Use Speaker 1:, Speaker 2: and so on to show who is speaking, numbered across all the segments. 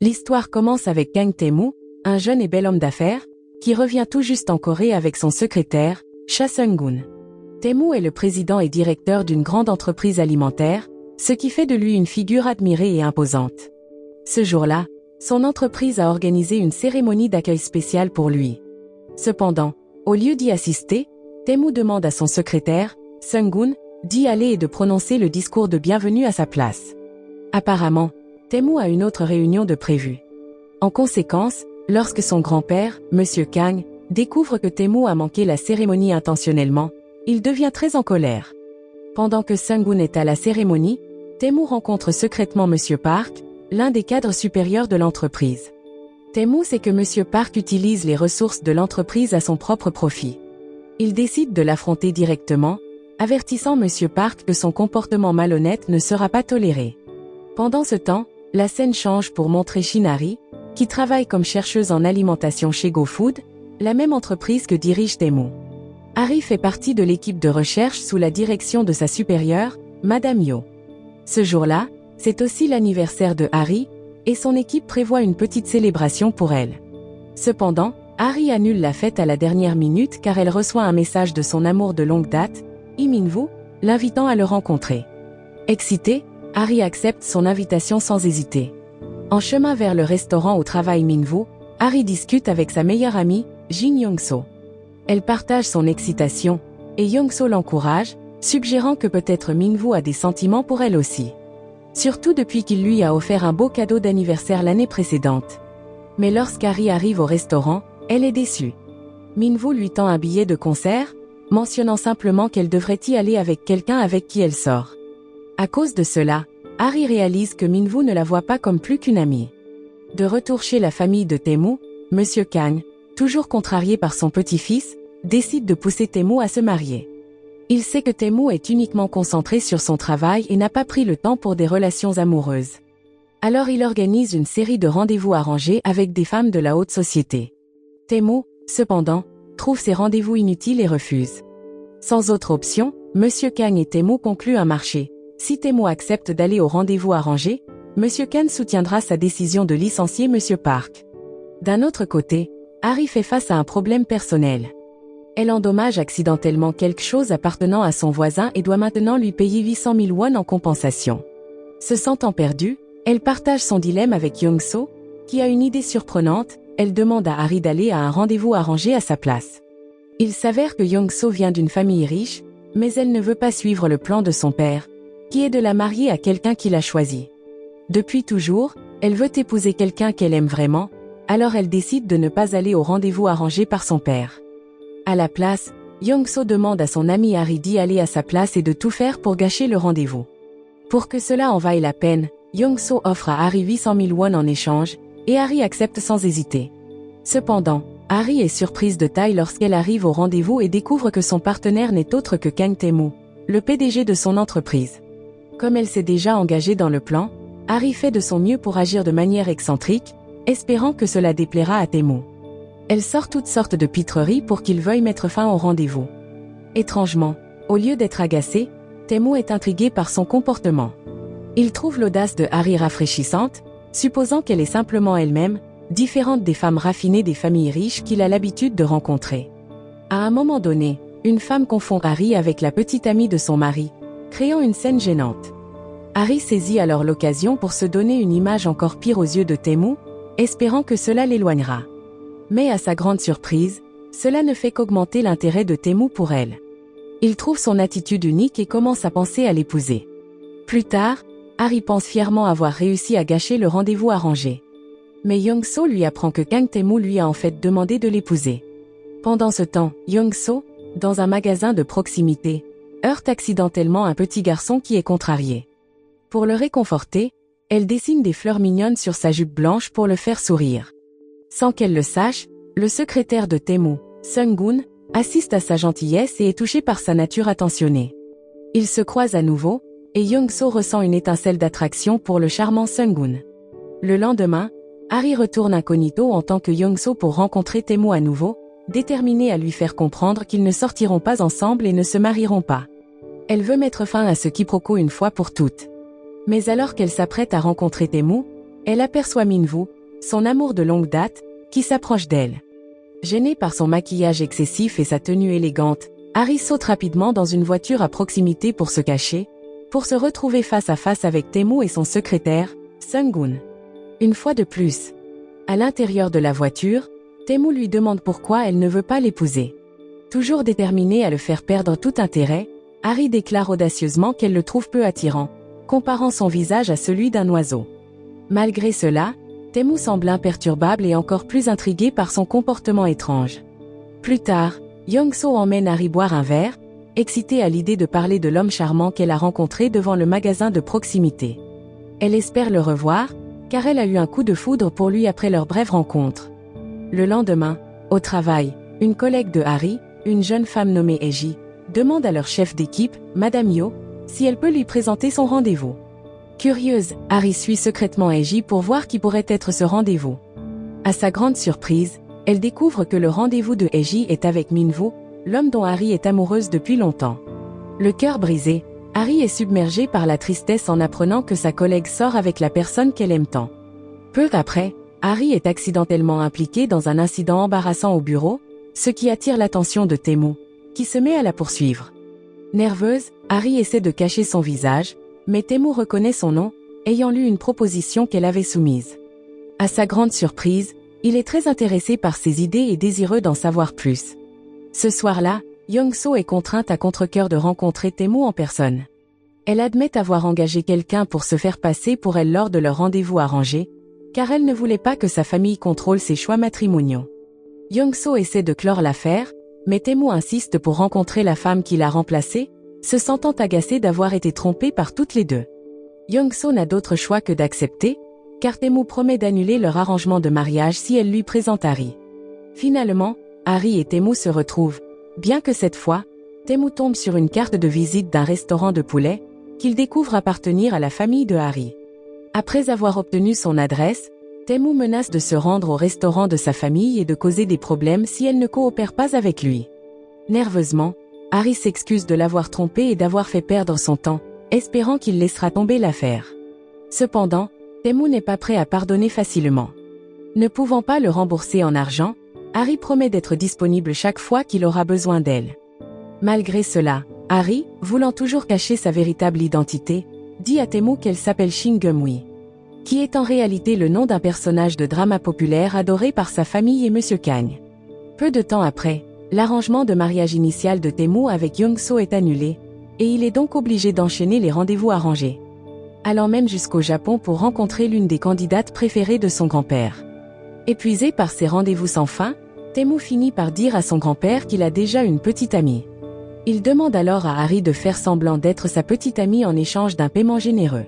Speaker 1: L'histoire commence avec Kang Tae-moo, un jeune et bel homme d'affaires, qui revient tout juste en Corée avec son secrétaire, Cha Sung-gun. Tae-moo est le président et directeur d'une grande entreprise alimentaire, ce qui fait de lui une figure admirée et imposante. Ce jour-là, son entreprise a organisé une cérémonie d'accueil spéciale pour lui. Cependant, au lieu d'y assister, Tae-moo demande à son secrétaire, Sung-gun, d'y aller et de prononcer le discours de bienvenue à sa place. Apparemment, Tae-moo a une autre réunion de prévue. En conséquence, lorsque son grand-père, Monsieur Kang, découvre que Tae-moo a manqué la cérémonie intentionnellement, il devient très en colère. Pendant que Sung-gun est à la cérémonie, Tae-moo rencontre secrètement Monsieur Park, l'un des cadres supérieurs de l'entreprise. Tae-moo sait que Monsieur Park utilise les ressources de l'entreprise à son propre profit. Il décide de l'affronter directement, avertissant Monsieur Park que son comportement malhonnête ne sera pas toléré. Pendant ce temps, la scène change pour montrer Shinari, qui travaille comme chercheuse en alimentation chez GoFood, la même entreprise que dirige Tae-moo. Hari fait partie de l'équipe de recherche sous la direction de sa supérieure, Madame Yo. Ce jour-là, c'est aussi l'anniversaire de Hari, et son équipe prévoit une petite célébration pour elle. Cependant, Hari annule la fête à la dernière minute car elle reçoit un message de son amour de longue date, Lee Min-woo, l'invitant à le rencontrer. Excité, Hari accepte son invitation sans hésiter. En chemin vers le restaurant où travaille Min-woo, Hari discute avec sa meilleure amie, Jin Young-so. Elle partage son excitation, et Young-so l'encourage, suggérant que peut-être Min-woo a des sentiments pour elle aussi. Surtout depuis qu'il lui a offert un beau cadeau d'anniversaire l'année précédente. Mais lorsqu'Hari arrive au restaurant, elle est déçue. Min-woo lui tend un billet de concert, mentionnant simplement qu'elle devrait y aller avec quelqu'un avec qui elle sort. À cause de cela, Hari réalise que Min-woo ne la voit pas comme plus qu'une amie. De retour chez la famille de Tae-moo, Monsieur Kang, toujours contrarié par son petit-fils, décide de pousser Tae-moo à se marier. Il sait que Tae-moo est uniquement concentré sur son travail et n'a pas pris le temps pour des relations amoureuses. Alors il organise une série de rendez-vous arrangés avec des femmes de la haute société. Tae-moo, cependant, trouve ces rendez-vous inutiles et refuse. Sans autre option, Monsieur Kang et Tae-moo concluent un marché. Si Tae-moo accepte d'aller au rendez-vous arrangé, Monsieur Kang soutiendra sa décision de licencier Monsieur Park. D'un autre côté, Hari fait face à un problème personnel. Elle endommage accidentellement quelque chose appartenant à son voisin et doit maintenant lui payer 800 000 won en compensation. Se sentant perdue, elle partage son dilemme avec Young-so, qui a une idée surprenante, elle demande à Hari d'aller à un rendez-vous arrangé à sa place. Il s'avère que Young-so vient d'une famille riche, mais elle ne veut pas suivre le plan de son père, qui est de la marier à quelqu'un qu'il a choisi. Depuis toujours, elle veut épouser quelqu'un qu'elle aime vraiment, alors elle décide de ne pas aller au rendez-vous arrangé par son père. À la place, Young-so demande à son ami Hari d'y aller à sa place et de tout faire pour gâcher le rendez-vous. Pour que cela en vaille la peine, Young-so offre à Hari 800 000 won en échange, et Hari accepte sans hésiter. Cependant, Hari est surprise de taille lorsqu'elle arrive au rendez-vous et découvre que son partenaire n'est autre que Kang Tae-moo, le PDG de son entreprise. Comme elle s'est déjà engagée dans le plan, Hari fait de son mieux pour agir de manière excentrique, espérant que cela déplaira à Tae-moo. Elle sort toutes sortes de pitreries pour qu'il veuille mettre fin au rendez-vous. Étrangement, au lieu d'être agacé, Tae-moo est intrigué par son comportement. Il trouve l'audace de Hari rafraîchissante, supposant qu'elle est simplement elle-même, différente des femmes raffinées des familles riches qu'il a l'habitude de rencontrer. À un moment donné, une femme confond Hari avec la petite amie de son mari, créant une scène gênante. Hari saisit alors l'occasion pour se donner une image encore pire aux yeux de Tae-moo, espérant que cela l'éloignera. Mais à sa grande surprise, cela ne fait qu'augmenter l'intérêt de Tae-moo pour elle. Il trouve son attitude unique et commence à penser à l'épouser. Plus tard, Hari pense fièrement avoir réussi à gâcher le rendez-vous arrangé. Mais Young-so lui apprend que Kang Tae-moo lui a en fait demandé de l'épouser. Pendant ce temps, Young-so, dans un magasin de proximité, heurte accidentellement un petit garçon qui est contrarié. Pour le réconforter, elle dessine des fleurs mignonnes sur sa jupe blanche pour le faire sourire. Sans qu'elle le sache, le secrétaire de Tae-moo, Sung-gun, assiste à sa gentillesse et est touché par sa nature attentionnée. Ils se croisent à nouveau, et Young-so ressent une étincelle d'attraction pour le charmant Sung-gun. Le lendemain, Hari retourne incognito en tant que Young-so pour rencontrer Tae-moo à nouveau, déterminée à lui faire comprendre qu'ils ne sortiront pas ensemble et ne se marieront pas. Elle veut mettre fin à ce quiproquo une fois pour toutes. Mais alors qu'elle s'apprête à rencontrer Tae-moo, elle aperçoit Minwoo, son amour de longue date, qui s'approche d'elle. Gêné par son maquillage excessif et sa tenue élégante, Harry saute rapidement dans une voiture à proximité pour se cacher, pour se retrouver face à face avec Tae-moo et son secrétaire, Sung-gun. Une fois de plus, à l'intérieur de la voiture, Tae-moo lui demande pourquoi elle ne veut pas l'épouser. Toujours déterminée à le faire perdre tout intérêt, Harry déclare audacieusement qu'elle le trouve peu attirant, comparant son visage à celui d'un oiseau. Malgré cela, Tae-moo semble imperturbable et encore plus intrigué par son comportement étrange. Plus tard, Young-soo emmène Harry boire un verre, excitée à l'idée de parler de l'homme charmant qu'elle a rencontré devant le magasin de proximité. Elle espère le revoir, car elle a eu un coup de foudre pour lui après leur brève rencontre. Le lendemain, au travail, une collègue de Harry, une jeune femme nommée Eiji, demande à leur chef d'équipe, Madame Yo, si elle peut lui présenter son rendez-vous. Curieuse, Harry suit secrètement Eiji pour voir qui pourrait être ce rendez-vous. À sa grande surprise, elle découvre que le rendez-vous de Eiji est avec Minwoo, l'homme dont Harry est amoureuse depuis longtemps. Le cœur brisé, Harry est submergé par la tristesse en apprenant que sa collègue sort avec la personne qu'elle aime tant. Peu après, Harry est accidentellement impliqué dans un incident embarrassant au bureau, ce qui attire l'attention de Tae-moo, qui se met à la poursuivre. Nerveuse, Harry essaie de cacher son visage, mais Tae-moo reconnaît son nom, ayant lu une proposition qu'elle avait soumise. À sa grande surprise, il est très intéressé par ses idées et désireux d'en savoir plus. Ce soir-là, Young-soo est contrainte à contre-cœur de rencontrer Tae-moo en personne. Elle admet avoir engagé quelqu'un pour se faire passer pour elle lors de leur rendez-vous arrangé, car elle ne voulait pas que sa famille contrôle ses choix matrimoniaux. Young-soo essaie de clore l'affaire, mais Tae-moo insiste pour rencontrer la femme qui l'a remplacée, se sentant agacée d'avoir été trompée par toutes les deux. Young-soo n'a d'autre choix que d'accepter, car Tae-moo promet d'annuler leur arrangement de mariage si elle lui présente Harry. Finalement, Harry et Tae-moo se retrouvent, bien que cette fois, Tae-moo tombe sur une carte de visite d'un restaurant de poulet, qu'il découvre appartenir à la famille de Harry. Après avoir obtenu son adresse, Tae-moo menace de se rendre au restaurant de sa famille et de causer des problèmes si elle ne coopère pas avec lui. Nerveusement, Harry s'excuse de l'avoir trompé et d'avoir fait perdre son temps, espérant qu'il laissera tomber l'affaire. Cependant, Tae-moo n'est pas prêt à pardonner facilement. Ne pouvant pas le rembourser en argent, Harry promet d'être disponible chaque fois qu'il aura besoin d'elle. Malgré cela, Harry, voulant toujours cacher sa véritable identité, dit à Tae-moo qu'elle s'appelle Shin Geum-wi, qui est en réalité le nom d'un personnage de drama populaire adoré par sa famille et Monsieur Kang. Peu de temps après, l'arrangement de mariage initial de Tae-moo avec Young-soo est annulé, et il est donc obligé d'enchaîner les rendez-vous arrangés, allant même jusqu'au Japon pour rencontrer l'une des candidates préférées de son grand-père. Épuisé par ses rendez-vous sans fin, Tae-moo finit par dire à son grand-père qu'il a déjà une petite amie. Il demande alors à Harry de faire semblant d'être sa petite amie en échange d'un paiement généreux.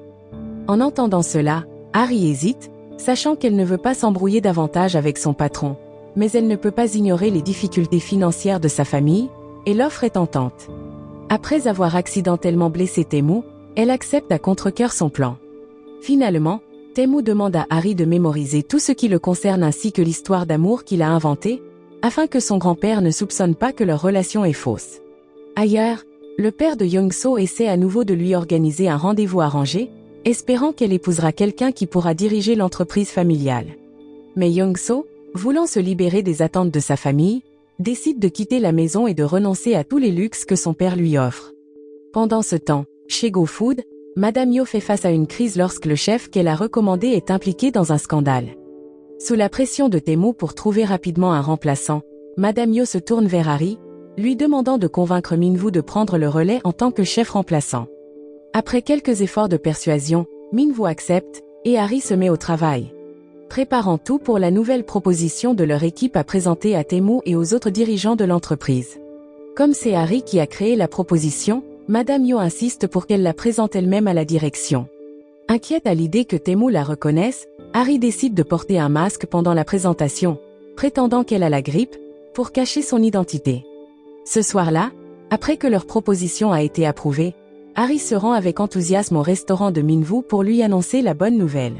Speaker 1: En entendant cela, Harry hésite, sachant qu'elle ne veut pas s'embrouiller davantage avec son patron, mais elle ne peut pas ignorer les difficultés financières de sa famille, et l'offre est tentante. Après avoir accidentellement blessé Tae-moo, elle accepte à contre-cœur son plan. Finalement, Tae-moo demande à Harry de mémoriser tout ce qui le concerne ainsi que l'histoire d'amour qu'il a inventée, afin que son grand-père ne soupçonne pas que leur relation est fausse. Ailleurs, le père de Young-soo essaie à nouveau de lui organiser un rendez-vous arrangé, espérant qu'elle épousera quelqu'un qui pourra diriger l'entreprise familiale. Mais Young-soo, voulant se libérer des attentes de sa famille, décide de quitter la maison et de renoncer à tous les luxes que son père lui offre. Pendant ce temps, chez GoFood, Madame Yo fait face à une crise lorsque le chef qu'elle a recommandé est impliqué dans un scandale. Sous la pression de Tae-moo pour trouver rapidement un remplaçant, Madame Yo se tourne vers Harry, lui demandant de convaincre Minwoo de prendre le relais en tant que chef remplaçant. Après quelques efforts de persuasion, Minwoo accepte, et Harry se met au travail, préparant tout pour la nouvelle proposition de leur équipe à présenter à Tae-moo et aux autres dirigeants de l'entreprise. Comme c'est Harry qui a créé la proposition, Madame Yo insiste pour qu'elle la présente elle-même à la direction. Inquiète à l'idée que Tae-moo la reconnaisse, Harry décide de porter un masque pendant la présentation, prétendant qu'elle a la grippe, pour cacher son identité. Ce soir-là, après que leur proposition a été approuvée, Harry se rend avec enthousiasme au restaurant de Minwoo pour lui annoncer la bonne nouvelle.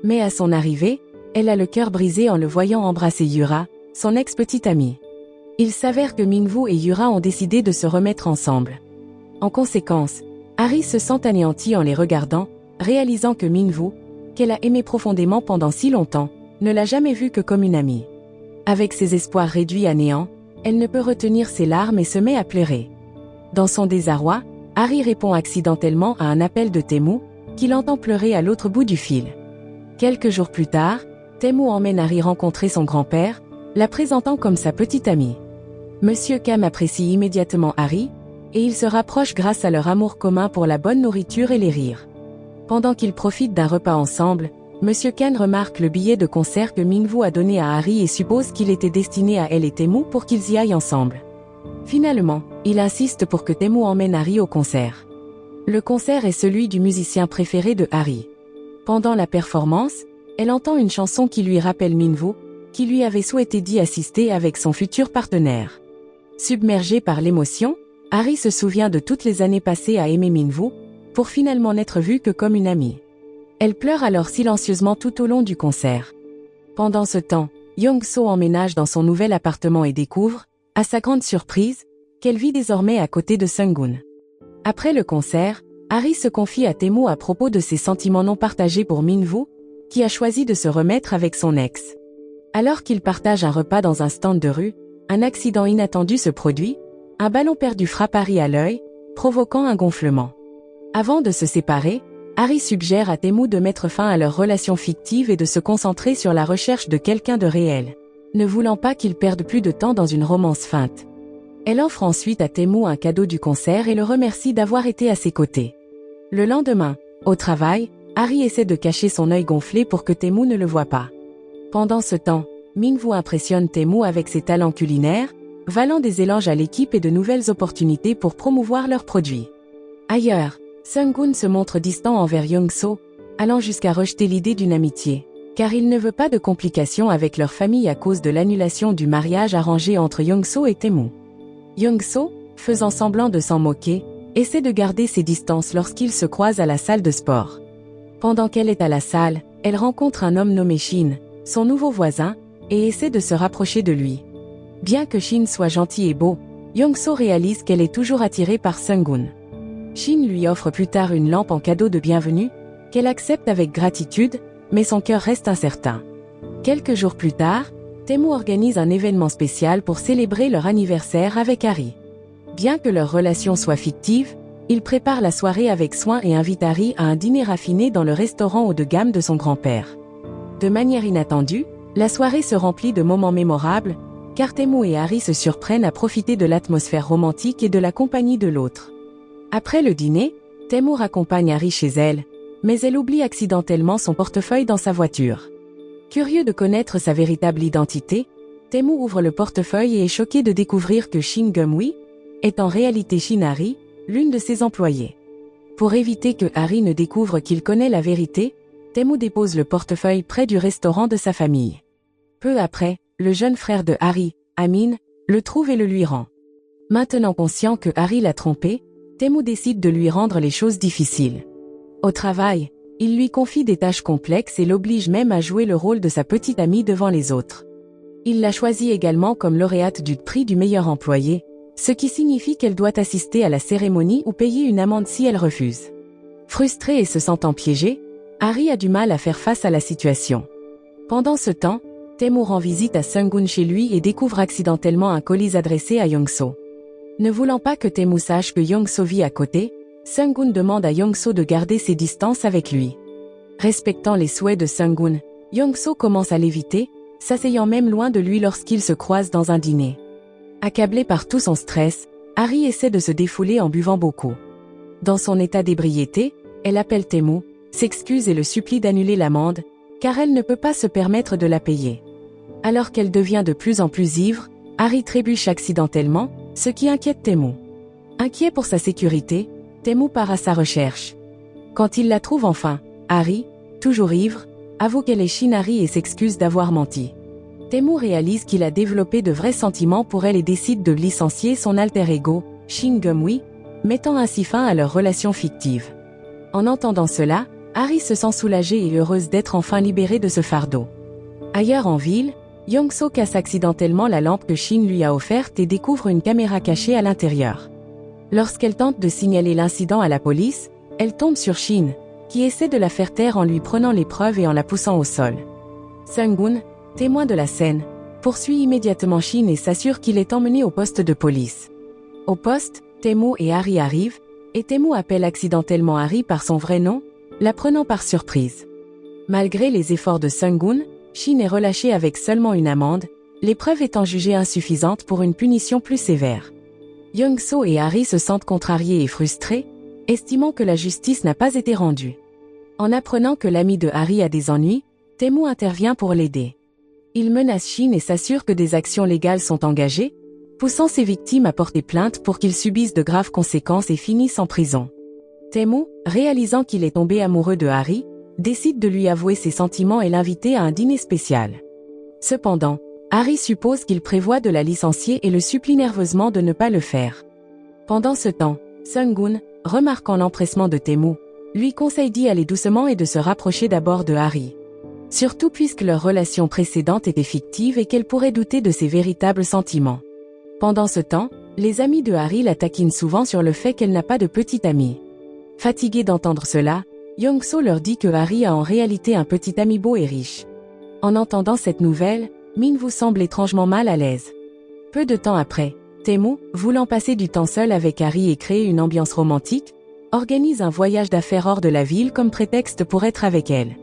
Speaker 1: Mais à son arrivée, elle a le cœur brisé en le voyant embrasser Yura, son ex-petite amie. Il s'avère que Minwoo et Yura ont décidé de se remettre ensemble. En conséquence, Harry se sent anéanti en les regardant, réalisant que Minwoo, qu'elle a aimé profondément pendant si longtemps, ne l'a jamais vue que comme une amie. Avec ses espoirs réduits à néant, elle ne peut retenir ses larmes et se met à pleurer. Dans son désarroi, Harry répond accidentellement à un appel de Teemu, qu'il entend pleurer à l'autre bout du fil. Quelques jours plus tard, Teemu emmène Harry rencontrer son grand-père, la présentant comme sa petite amie. Monsieur Cam apprécie immédiatement Harry, et ils se rapprochent grâce à leur amour commun pour la bonne nourriture et les rires. Pendant qu'ils profitent d'un repas ensemble, Monsieur Cam remarque le billet de concert que Minwoo a donné à Harry et suppose qu'il était destiné à elle et Teemu pour qu'ils y aillent ensemble. Finalement, il insiste pour que Teemu emmène Harry au concert. Le concert est celui du musicien préféré de Harry. Pendant la performance, elle entend une chanson qui lui rappelle Minwoo, qui lui avait souhaité d'y assister avec son futur partenaire. Submergé par l'émotion, Harry se souvient de toutes les années passées à aimer Minwoo, pour finalement n'être vue que comme une amie. Elle pleure alors silencieusement tout au long du concert. Pendant ce temps, Young-soo emménage dans son nouvel appartement et découvre, à sa grande surprise, qu'elle vit désormais à côté de Sung-gun. Après le concert, Harry se confie à Teemu à propos de ses sentiments non partagés pour Minwoo, qui a choisi de se remettre avec son ex. Alors qu'ils partagent un repas dans un stand de rue, un accident inattendu se produit, un ballon perdu frappe Harry à l'œil, provoquant un gonflement. Avant de se séparer, Harry suggère à Teemu de mettre fin à leur relation fictive et de se concentrer sur la recherche de quelqu'un de réel, ne voulant pas qu'ils perdent plus de temps dans une romance feinte. Elle offre ensuite à Teemu un cadeau du concert et le remercie d'avoir été à ses côtés. Le lendemain, au travail, Harry essaie de cacher son œil gonflé pour que Teemu ne le voie pas. Pendant ce temps, Minwoo impressionne Teemu avec ses talents culinaires, valant des éloges à l'équipe et de nouvelles opportunités pour promouvoir leurs produits. Ailleurs, Sung-gun se montre distant envers Young-soo, allant jusqu'à rejeter l'idée d'une amitié, car il ne veut pas de complications avec leur famille à cause de l'annulation du mariage arrangé entre Young-soo et Teemu. Young-soo, faisant semblant de s'en moquer, essaie de garder ses distances lorsqu'ils se croisent à la salle de sport. Pendant qu'elle est à la salle, elle rencontre un homme nommé Shin, son nouveau voisin, et essaie de se rapprocher de lui. Bien que Shin soit gentil et beau, Young-soo réalise qu'elle est toujours attirée par Sung-gun. Shin lui offre plus tard une lampe en cadeau de bienvenue, qu'elle accepte avec gratitude, mais son cœur reste incertain. Quelques jours plus tard, Teemu organise un événement spécial pour célébrer leur anniversaire avec Harry. Bien que leur relation soit fictive, il prépare la soirée avec soin et invite Harry à un dîner raffiné dans le restaurant haut de gamme de son grand-père. De manière inattendue, la soirée se remplit de moments mémorables, car Teemu et Harry se surprennent à profiter de l'atmosphère romantique et de la compagnie de l'autre. Après le dîner, Teemu raccompagne Harry chez elle, mais elle oublie accidentellement son portefeuille dans sa voiture. Curieux de connaître sa véritable identité, Teemu ouvre le portefeuille et est choqué de découvrir que Shin Geum-wi est en réalité Shin-Hari, l'une de ses employées. Pour éviter que Harry ne découvre qu'il connaît la vérité, Teemu dépose le portefeuille près du restaurant de sa famille. Peu après, le jeune frère de Harry, Amin, le trouve et le lui rend. Maintenant conscient que Harry l'a trompé, Teemu décide de lui rendre les choses difficiles. Au travail, il lui confie des tâches complexes et l'oblige même à jouer le rôle de sa petite amie devant les autres. Il la choisit également comme lauréate du prix du meilleur employé, ce qui signifie qu'elle doit assister à la cérémonie ou payer une amende si elle refuse. Frustré et se sentant piégé, Harry a du mal à faire face à la situation. Pendant ce temps, Teemu rend visite à Sung-gun chez lui et découvre accidentellement un colis adressé à Young-soo. Ne voulant pas que Teemu sache que Young-soo vit à côté, Sung-gun demande à Young-soo de garder ses distances avec lui. Respectant les souhaits de Sung-gun, Young-soo commence à l'éviter, s'asseyant même loin de lui lorsqu'ils se croisent dans un dîner. Accablé par tout son stress, Harry essaie de se défouler en buvant beaucoup. Dans son état d'ébriété, elle appelle Teemu, s'excuse et le supplie d'annuler l'amende, car elle ne peut pas se permettre de la payer. Alors qu'elle devient de plus en plus ivre, Harry trébuche accidentellement, ce qui inquiète Teemu. Inquiet pour sa sécurité, Teemu part à sa recherche. Quand il la trouve enfin, Harry, toujours ivre, avoue qu'elle est Shin-Hari et s'excuse d'avoir menti. Teemu réalise qu'il a développé de vrais sentiments pour elle et décide de licencier son alter ego, Shin Geum-wi, mettant ainsi fin à leur relation fictive. En entendant cela, Harry se sent soulagée et heureuse d'être enfin libérée de ce fardeau. Ailleurs en ville, Young-soo casse accidentellement la lampe que Shin lui a offerte et découvre une caméra cachée à l'intérieur. Lorsqu'elle tente de signaler l'incident à la police, elle tombe sur Shin, qui essaie de la faire taire en lui prenant l'épreuve et en la poussant au sol. Sung-gun, témoin de la scène, poursuit immédiatement Shin et s'assure qu'il est emmené au poste de police. Au poste, Tae-moo et Harry arrivent, et Tae-moo appelle accidentellement Harry par son vrai nom, la prenant par surprise. Malgré les efforts de Sung-gun, Shin est relâché avec seulement une amende, l'épreuve étant jugée insuffisante pour une punition plus sévère. Young-soo et Harry se sentent contrariés et frustrés, estimant que la justice n'a pas été rendue. En apprenant que l'ami de Harry a des ennuis, Tae-moo intervient pour l'aider. Il menace Shin et s'assure que des actions légales sont engagées, poussant ses victimes à porter plainte pour qu'ils subissent de graves conséquences et finissent en prison. Tae-moo, réalisant qu'il est tombé amoureux de Harry, décide de lui avouer ses sentiments et l'inviter à un dîner spécial. Cependant, Harry suppose qu'il prévoit de la licencier et le supplie nerveusement de ne pas le faire. Pendant ce temps, Sung-gun, remarquant l'empressement de Tae-moo, lui conseille d'y aller doucement et de se rapprocher d'abord de Harry. Surtout puisque leur relation précédente était fictive et qu'elle pourrait douter de ses véritables sentiments. Pendant ce temps, les amis de Harry la taquinent souvent sur le fait qu'elle n'a pas de petite amie. Fatigué d'entendre cela, Young-soo leur dit que Harry a en réalité un petit ami beau et riche. En entendant cette nouvelle, Min-woo semble étrangement mal à l'aise. Peu de temps après, Tae-moo, voulant passer du temps seul avec Harry et créer une ambiance romantique, organise un voyage d'affaires hors de la ville comme prétexte pour être avec elle.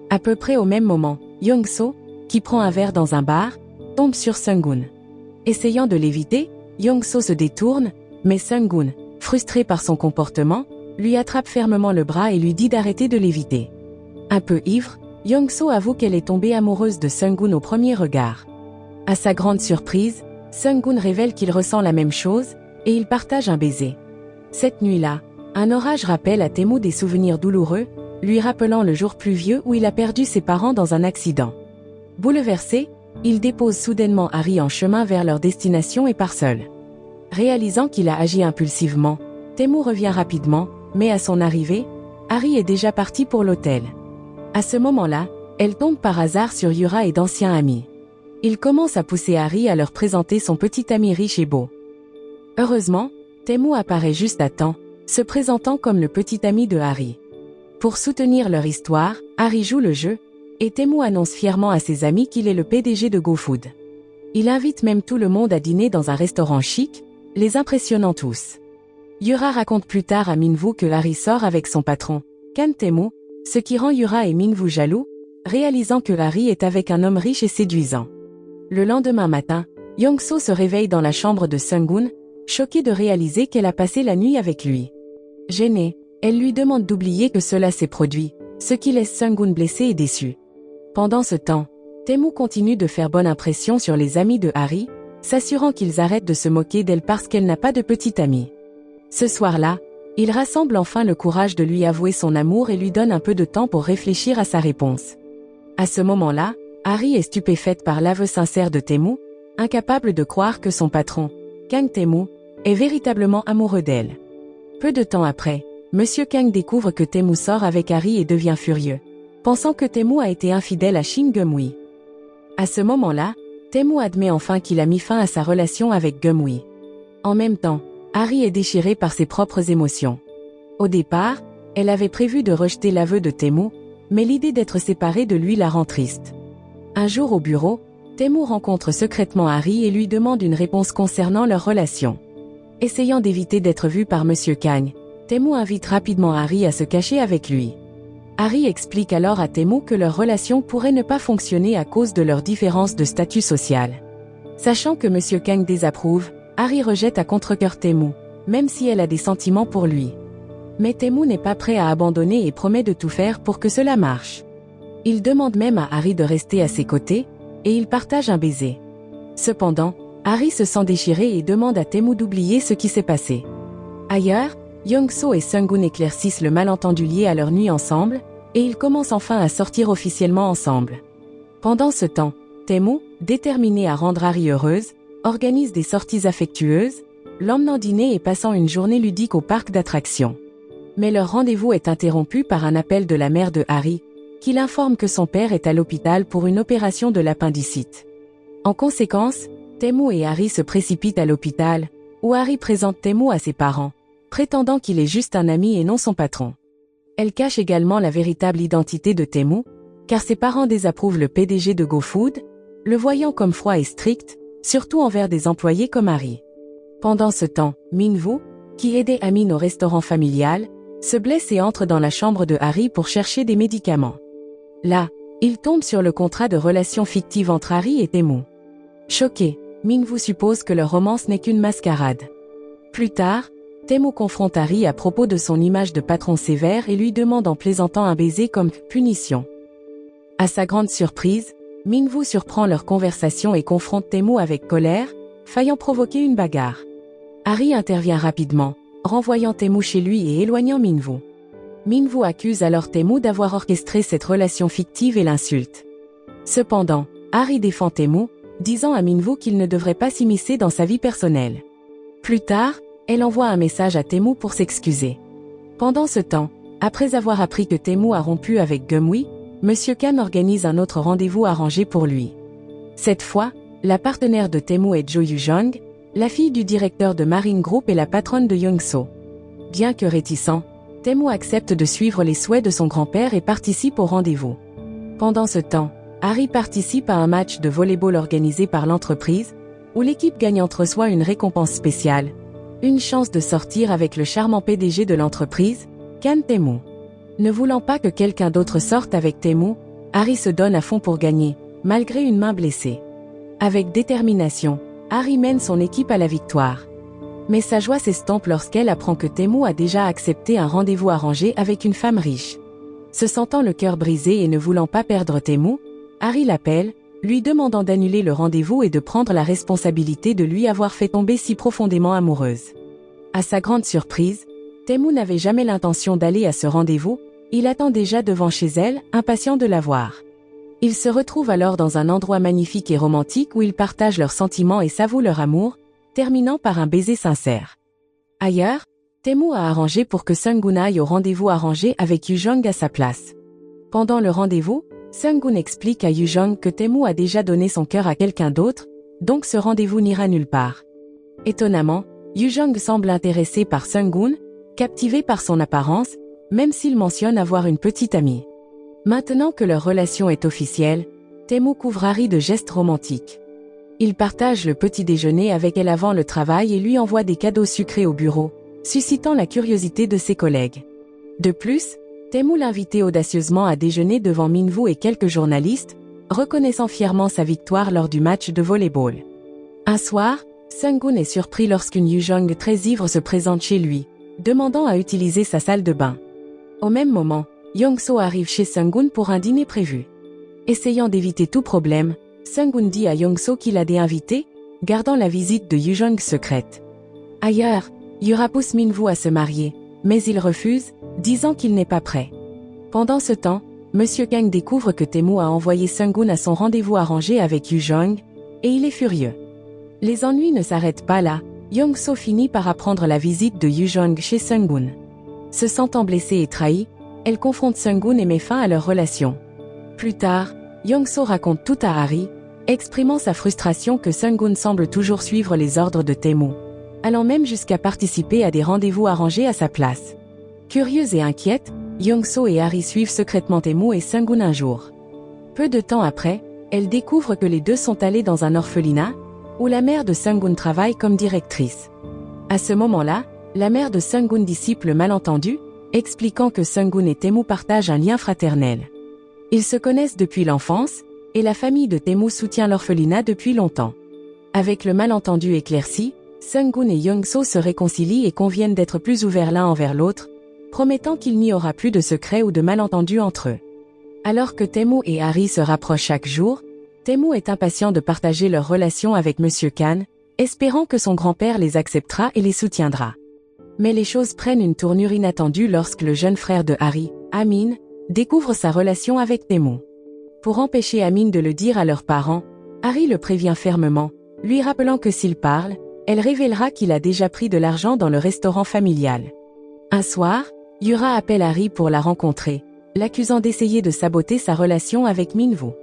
Speaker 1: À peu près au même moment, Young-soo, qui prend un verre dans un bar, tombe sur Sung-gun. Essayant de l'éviter, Young-soo se détourne, mais Sung-gun, frustré par son comportement, lui attrape fermement le bras et lui dit d'arrêter de l'éviter. Un peu ivre, Young-soo avoue qu'elle est tombée amoureuse de Sung-gun au premier regard. À sa grande surprise, Sung-gun révèle qu'il ressent la même chose, et ils partagent un baiser. Cette nuit-là, un orage rappelle à Tae-moo des souvenirs douloureux, lui rappelant le jour pluvieux où il a perdu ses parents dans un accident. Bouleversé, il dépose soudainement Harry en chemin vers leur destination et part seul. Réalisant qu'il a agi impulsivement, Tae-moo revient rapidement, mais à son arrivée, Harry est déjà parti pour l'hôtel. À ce moment-là, elle tombe par hasard sur Yura et d'anciens amis. Il commence à pousser Harry à leur présenter son petit ami riche et beau. Heureusement, Tae-moo apparaît juste à temps, se présentant comme le petit ami de Harry. Pour soutenir leur histoire, Harry joue le jeu, et Tae-moo annonce fièrement à ses amis qu'il est le PDG de GoFood. Il invite même tout le monde à dîner dans un restaurant chic, les impressionnant tous. Yura raconte plus tard à Min-woo que Harry sort avec son patron, Kang Tae-moo, ce qui rend Yura et Min-woo jaloux, réalisant que Harry est avec un homme riche et séduisant. Le lendemain matin, Young-soo se réveille dans la chambre de Sung-gun, choquée de réaliser qu'elle a passé la nuit avec lui. Gênée, elle lui demande d'oublier que cela s'est produit, ce qui laisse Sung-gun blessé et déçu. Pendant ce temps, Tae-moo continue de faire bonne impression sur les amis de Harry, s'assurant qu'ils arrêtent de se moquer d'elle parce qu'elle n'a pas de petite amie. Ce soir-là, il rassemble enfin le courage de lui avouer son amour et lui donne un peu de temps pour réfléchir à sa réponse. À ce moment-là, Harry est stupéfaite par l'aveu sincère de Tae-moo, incapable de croire que son patron, Kang Tae-moo, est véritablement amoureux d'elle. Peu de temps après, Monsieur Kang découvre que Tae-moo sort avec Harry et devient furieux, pensant que Tae-moo a été infidèle à Shin Geum-wi. À ce moment-là, Tae-moo admet enfin qu'il a mis fin à sa relation avec Geum-wi. En même temps, Harry est déchiré par ses propres émotions. Au départ, elle avait prévu de rejeter l'aveu de Tae-moo, mais l'idée d'être séparée de lui la rend triste. Un jour au bureau, Tae-moo rencontre secrètement Harry et lui demande une réponse concernant leur relation. Essayant d'éviter d'être vu par Monsieur Kang, Tae-moo invite rapidement Harry à se cacher avec lui. Harry explique alors à Tae-moo que leur relation pourrait ne pas fonctionner à cause de leur différence de statut social. Sachant que Monsieur Kang désapprouve, Harry rejette à contre-cœur Tae-moo, même si elle a des sentiments pour lui. Mais Tae-moo n'est pas prêt à abandonner et promet de tout faire pour que cela marche. Il demande même à Harry de rester à ses côtés, et ils partagent un baiser. Cependant, Harry se sent déchiré et demande à Tae-moo d'oublier ce qui s'est passé. Ailleurs, Young-soo et Sung-gun éclaircissent le malentendu lié à leur nuit ensemble, et ils commencent enfin à sortir officiellement ensemble. Pendant ce temps, Tae-moo, déterminée à rendre Harry heureuse, organise des sorties affectueuses, l'emmenant dîner et passant une journée ludique au parc d'attractions. Mais leur rendez-vous est interrompu par un appel de la mère de Harry, qui l'informe que son père est à l'hôpital pour une opération de l'appendicite. En conséquence, Tae-moo et Harry se précipitent à l'hôpital, où Harry présente Tae-moo à ses parents, prétendant qu'il est juste un ami et non son patron. Elle cache également la véritable identité de Tae-moo, car ses parents désapprouvent le PDG de GoFood, le voyant comme froid et strict, surtout envers des employés comme Harry. Pendant ce temps, Min-woo, qui aidait Amin au restaurant familial, se blesse et entre dans la chambre de Harry pour chercher des médicaments. Là, il tombe sur le contrat de relation fictive entre Harry et Tae-moo. Choqué, Min-woo suppose que leur romance n'est qu'une mascarade. Plus tard, Tae-moo confronte Harry à propos de son image de patron sévère et lui demande en plaisantant un baiser comme punition. À sa grande surprise, Min-woo surprend leur conversation et confronte Tae-moo avec colère, faillant provoquer une bagarre. Harry intervient rapidement, renvoyant Tae-moo chez lui et éloignant Min-woo. Min-woo accuse alors Tae-moo d'avoir orchestré cette relation fictive et l'insulte. Cependant, Harry défend Tae-moo, disant à Min-woo qu'il ne devrait pas s'immiscer dans sa vie personnelle. Plus tard, elle envoie un message à Tae-moo pour s'excuser. Pendant ce temps, après avoir appris que Tae-moo a rompu avec Geum-wee, Monsieur Khan organise un autre rendez-vous arrangé pour lui. Cette fois, la partenaire de Tae-moo est Jo Yoo-jong, la fille du directeur de Marine Group et la patronne de Young-so. Bien que réticent, Tae-moo accepte de suivre les souhaits de son grand-père et participe au rendez-vous. Pendant ce temps, Harry participe à un match de volley-ball organisé par l'entreprise, où l'équipe gagnante reçoit une récompense spéciale, une chance de sortir avec le charmant PDG de l'entreprise, Khan Tae-moo. Ne voulant pas que quelqu'un d'autre sorte avec Tae-moo, Harry se donne à fond pour gagner, malgré une main blessée. Avec détermination, Harry mène son équipe à la victoire. Mais sa joie s'estompe lorsqu'elle apprend que Tae-moo a déjà accepté un rendez-vous arrangé avec une femme riche. Se sentant le cœur brisé et ne voulant pas perdre Tae-moo, Harry l'appelle, lui demandant d'annuler le rendez-vous et de prendre la responsabilité de lui avoir fait tomber si profondément amoureuse. À sa grande surprise, Tae-moo n'avait jamais l'intention d'aller à ce rendez-vous, il attend déjà devant chez elle, impatient de la voir. Ils se retrouvent alors dans un endroit magnifique et romantique où ils partagent leurs sentiments et s'avouent leur amour, terminant par un baiser sincère. Ailleurs, Tae-moo a arrangé pour que Sung-gun aille au rendez-vous arrangé avec Yoo-jong à sa place. Pendant le rendez-vous, Sung-gun explique à Yoo-jong que Tae-moo a déjà donné son cœur à quelqu'un d'autre, donc ce rendez-vous n'ira nulle part. Étonnamment, Yoo-jong semble intéressé par Sung-gun, captivé par son apparence, même s'il mentionne avoir une petite amie. Maintenant que leur relation est officielle, Tae-moo couvre Harry de gestes romantiques. Il partage le petit déjeuner avec elle avant le travail et lui envoie des cadeaux sucrés au bureau, suscitant la curiosité de ses collègues. De plus, Tae-moo l'invite audacieusement à déjeuner devant Min-woo et quelques journalistes, reconnaissant fièrement sa victoire lors du match de volley-ball. Un soir, Sung-gun est surpris lorsqu'une Yoo-jong très ivre se présente chez lui, demandant à utiliser sa salle de bain. Au même moment, Young-so arrive chez Sung-gun pour un dîner prévu. Essayant d'éviter tout problème, Sung-gun dit à Young-so qu'il a des invités, gardant la visite de Yoo-jong secrète. Ailleurs, Yura pousse Min-woo à se marier, mais il refuse, disant qu'il n'est pas prêt. Pendant ce temps, Monsieur Kang découvre que Tae-moo a envoyé Sung-gun à son rendez-vous arrangé avec Yoo-jong, et il est furieux. Les ennuis ne s'arrêtent pas là, Young-so finit par apprendre la visite de Yoo-jong chez Sung-gun. Se sentant blessée et trahie, elle confronte Sung-gun et met fin à leur relation. Plus tard, Young-so raconte tout à Harry, exprimant sa frustration que Sung-gun semble toujours suivre les ordres de Tae-moo, allant même jusqu'à participer à des rendez-vous arrangés à sa place. Curieuse et inquiète, Young-so et Harry suivent secrètement Tae-moo et Sung-gun un jour. Peu de temps après, elle découvre que les deux sont allés dans un orphelinat, où la mère de Sung-gun travaille comme directrice. À ce moment-là, la mère de Sung-gun dissipe le malentendu, expliquant que Sung-gun et Tae-moo partagent un lien fraternel. Ils se connaissent depuis l'enfance, et la famille de Tae-moo soutient l'orphelinat depuis longtemps. Avec le malentendu éclairci, Sung-gun et Young-so se réconcilient et conviennent d'être plus ouverts l'un envers l'autre, promettant qu'il n'y aura plus de secrets ou de malentendus entre eux. Alors que Tae-moo et Harry se rapprochent chaque jour, Tae-moo est impatient de partager leur relation avec Monsieur Khan, espérant que son grand-père les acceptera et les soutiendra. Mais les choses prennent une tournure inattendue lorsque le jeune frère de Harry, Amin, découvre sa relation avec Tae-moo. Pour empêcher Amin de le dire à leurs parents, Harry le prévient fermement, lui rappelant que s'il parle, elle révélera qu'il a déjà pris de l'argent dans le restaurant familial. Un soir, Yura appelle Harry pour la rencontrer, l'accusant d'essayer de saboter sa relation avec Min-woo.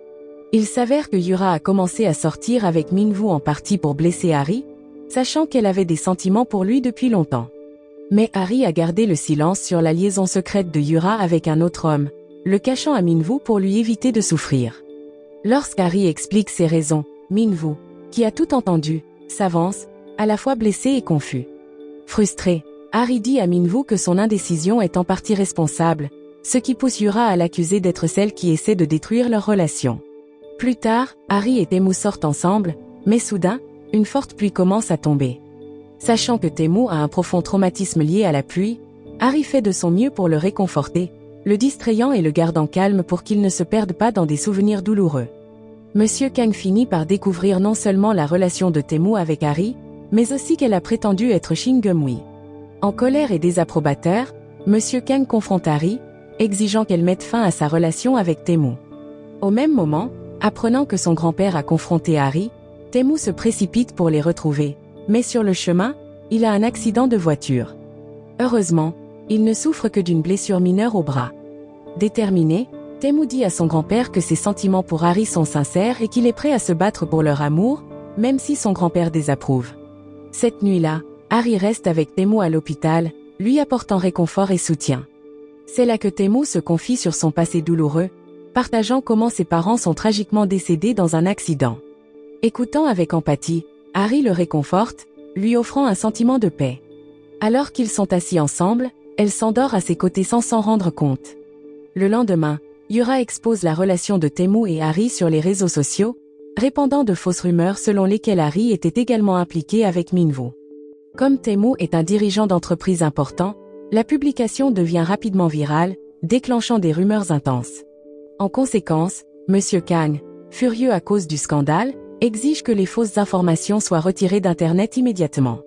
Speaker 1: Il s'avère que Yura a commencé à sortir avec Min-woo en partie pour blesser Harry, sachant qu'elle avait des sentiments pour lui depuis longtemps. Mais Harry a gardé le silence sur la liaison secrète de Yura avec un autre homme, le cachant à Minwoo pour lui éviter de souffrir. Lorsqu'Harry explique ses raisons, Minwoo, qui a tout entendu, s'avance, à la fois blessé et confus. Frustré, Harry dit à Minwoo que son indécision est en partie responsable, ce qui pousse Yura à l'accuser d'être celle qui essaie de détruire leur relation. Plus tard, Harry et Taemu sortent ensemble, mais soudain, une forte pluie commence à tomber. Sachant que Taemu a un profond traumatisme lié à la pluie, Harry fait de son mieux pour le réconforter, le distrayant et le gardant calme pour qu'il ne se perde pas dans des souvenirs douloureux. Monsieur Kang finit par découvrir non seulement la relation de Taemu avec Harry, mais aussi qu'elle a prétendu être Shin Geum-wi. En colère et désapprobateur, Monsieur Kang confronte Harry, exigeant qu'elle mette fin à sa relation avec Taemu. Au même moment, apprenant que son grand-père a confronté Harry, Taemu se précipite pour les retrouver, mais sur le chemin, il a un accident de voiture. Heureusement, il ne souffre que d'une blessure mineure au bras. Déterminé, Taemu dit à son grand-père que ses sentiments pour Harry sont sincères et qu'il est prêt à se battre pour leur amour, même si son grand-père désapprouve. Cette nuit-là, Harry reste avec Taemu à l'hôpital, lui apportant réconfort et soutien. C'est là que Taemu se confie sur son passé douloureux, partageant comment ses parents sont tragiquement décédés dans un accident. Écoutant avec empathie, Harry le réconforte, lui offrant un sentiment de paix. Alors qu'ils sont assis ensemble, elle s'endort à ses côtés sans s'en rendre compte. Le lendemain, Yura expose la relation de Taemu et Harry sur les réseaux sociaux, répandant de fausses rumeurs selon lesquelles Harry était également impliqué avec Minwoo. Comme Taemu est un dirigeant d'entreprise important, la publication devient rapidement virale, déclenchant des rumeurs intenses. En conséquence, Monsieur Kang, furieux à cause du scandale, exige que les fausses informations soient retirées d'Internet immédiatement.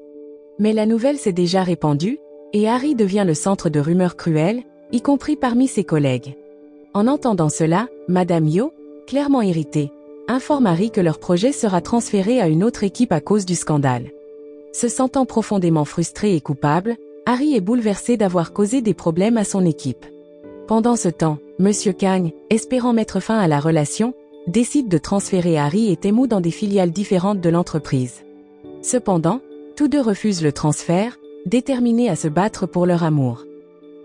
Speaker 1: Mais la nouvelle s'est déjà répandue, et Harry devient le centre de rumeurs cruelles, y compris parmi ses collègues. En entendant cela, Madame Yo, clairement irritée, informe Harry que leur projet sera transféré à une autre équipe à cause du scandale. Se sentant profondément frustré et coupable, Harry est bouleversé d'avoir causé des problèmes à son équipe. Pendant ce temps, Monsieur Kang, espérant mettre fin à la relation, décide de transférer Harry et Taemu dans des filiales différentes de l'entreprise. Cependant, tous deux refusent le transfert, déterminés à se battre pour leur amour.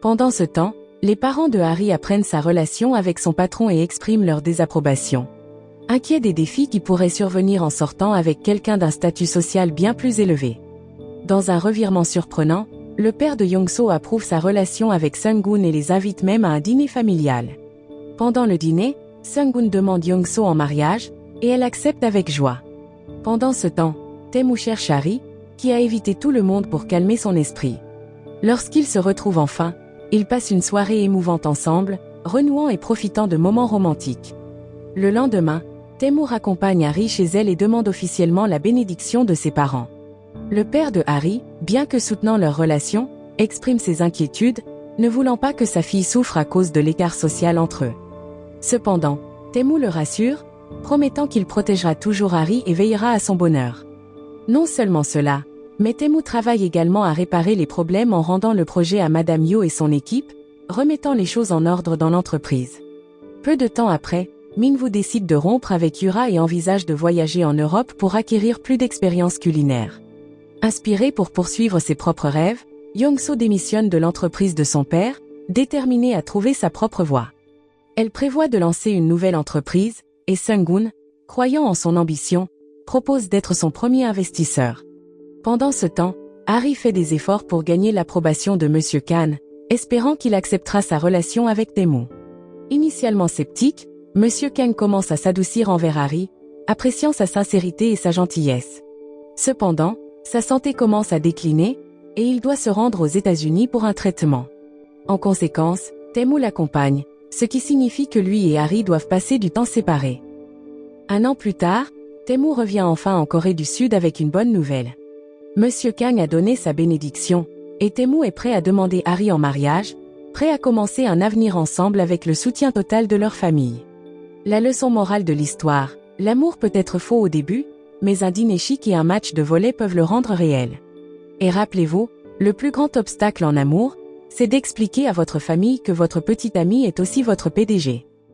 Speaker 1: Pendant ce temps, les parents de Harry apprennent sa relation avec son patron et expriment leur désapprobation. Inquiets des défis qui pourraient survenir en sortant avec quelqu'un d'un statut social bien plus élevé. Dans un revirement surprenant, le père de Young-so approuve sa relation avec Sung-gun et les invite même à un dîner familial. Pendant le dîner, Sung-gun demande Young-so en mariage, et elle accepte avec joie. Pendant ce temps, Taemu cherche Harry, qui a évité tout le monde pour calmer son esprit. Lorsqu'ils se retrouvent enfin, ils passent une soirée émouvante ensemble, renouant et profitant de moments romantiques. Le lendemain, Taemu raccompagne Harry chez elle et demande officiellement la bénédiction de ses parents. Le père de Harry, bien que soutenant leur relation, exprime ses inquiétudes, ne voulant pas que sa fille souffre à cause de l'écart social entre eux. Cependant, Taemu le rassure, promettant qu'il protégera toujours Harry et veillera à son bonheur. Non seulement cela, mais Taemu travaille également à réparer les problèmes en rendant le projet à Madame Yo et son équipe, remettant les choses en ordre dans l'entreprise. Peu de temps après, Minwoo décide de rompre avec Yura et envisage de voyager en Europe pour acquérir plus d'expérience culinaire. Inspiré pour poursuivre ses propres rêves, Young-so démissionne de l'entreprise de son père, déterminé à trouver sa propre voie. Elle prévoit de lancer une nouvelle entreprise, et Sung-gun, croyant en son ambition, propose d'être son premier investisseur. Pendant ce temps, Harry fait des efforts pour gagner l'approbation de Monsieur Kang, espérant qu'il acceptera sa relation avec Taemu. Initialement sceptique, Monsieur Kang commence à s'adoucir envers Harry, appréciant sa sincérité et sa gentillesse. Cependant, sa santé commence à décliner, et il doit se rendre aux États-Unis pour un traitement. En conséquence, Taemu l'accompagne, ce qui signifie que lui et Harry doivent passer du temps séparés. Un an plus tard, Taemu revient enfin en Corée du Sud avec une bonne nouvelle. Monsieur Kang a donné sa bénédiction, et Taemu est prêt à demander Harry en mariage, prêt à commencer un avenir ensemble avec le soutien total de leur famille. La leçon morale de l'histoire, l'amour peut être faux au début, mais un dîner chic et un match de volley peuvent le rendre réel. Et rappelez-vous, le plus grand obstacle en amour, c'est d'expliquer à votre famille que votre petit ami est aussi votre PDG.